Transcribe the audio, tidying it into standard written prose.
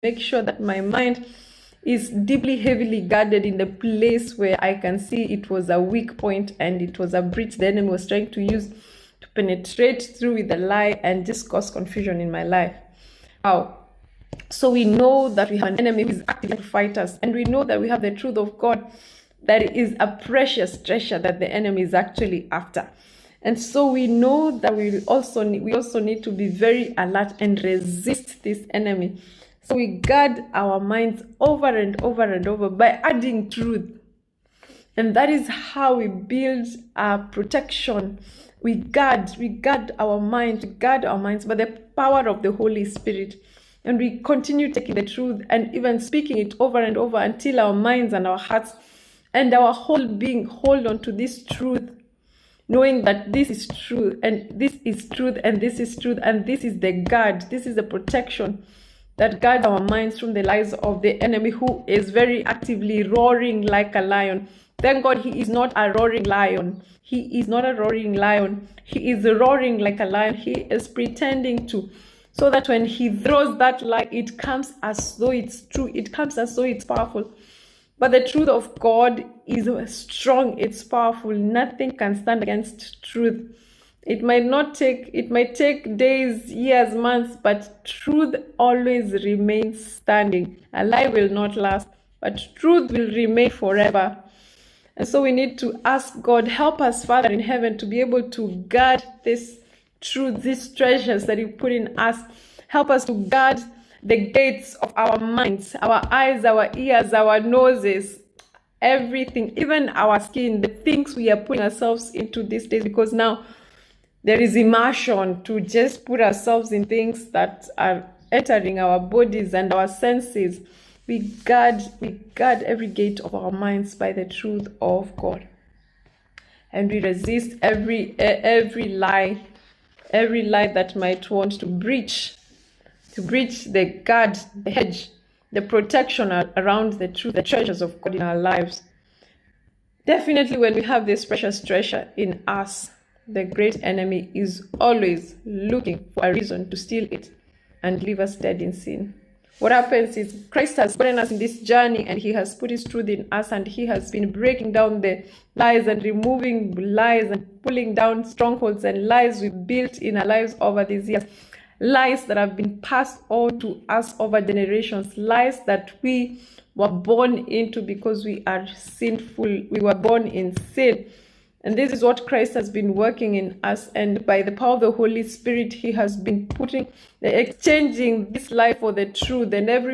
make sure that my mind is deeply, heavily guarded in the place where I can see it was a weak point and it was a breach the enemy was trying to use to penetrate through with a lie and just cause confusion in my life. Wow. So we know that we have an enemy who is active to fight us, and we know that we have the truth of God that is a precious treasure that the enemy is actually after. And so we know that we also need to be very alert and resist this enemy. So we guard our minds over and over and over by adding truth. And that is how we build our protection. We guard our minds, by the power of the Holy Spirit. And we continue taking the truth and even speaking it over and over until our minds and our hearts and our whole being hold on to this truth, knowing that this is truth, and this is truth, and this is truth, and this is the guard, this is the protection that guards our minds from the lies of the enemy, who is very actively roaring like a lion. Thank God he is not a roaring lion. He is not a roaring lion. He is roaring like a lion. He is pretending to, so that when he throws that lie, it comes as though it's true. It comes as though it's powerful. But the truth of God is strong, it's powerful. Nothing can stand against truth. It might take days, years, months, but truth always remains standing. A lie will not last, but truth will remain forever. And so we need to ask God, help us, Father in heaven, to be able to guard this truth, these treasures that you put in us. Help us to guard the gates of our minds, our eyes, our ears, our noses, everything, even our skin, the things we are putting ourselves into these days, because now there is immersion to just put ourselves in things that are entering our bodies and our senses. We guard every gate of our minds by the truth of God. And we resist every lie that might want to breach the guard, the hedge, the protection around the truth, the treasures of God in our lives. Definitely when we have this precious treasure in us, the great enemy is always looking for a reason to steal it and leave us dead in sin. What happens is Christ has gotten us in this journey, and he has put his truth in us, and he has been breaking down the lies and removing lies and pulling down strongholds and lies we built in our lives over these years. Lies that have been passed on to us over generations, lies that we were born into because we are sinful. We were born in sin. And this is what Christ has been working in us. And by the power of the Holy Spirit, he has been exchanging this lie for the truth. And every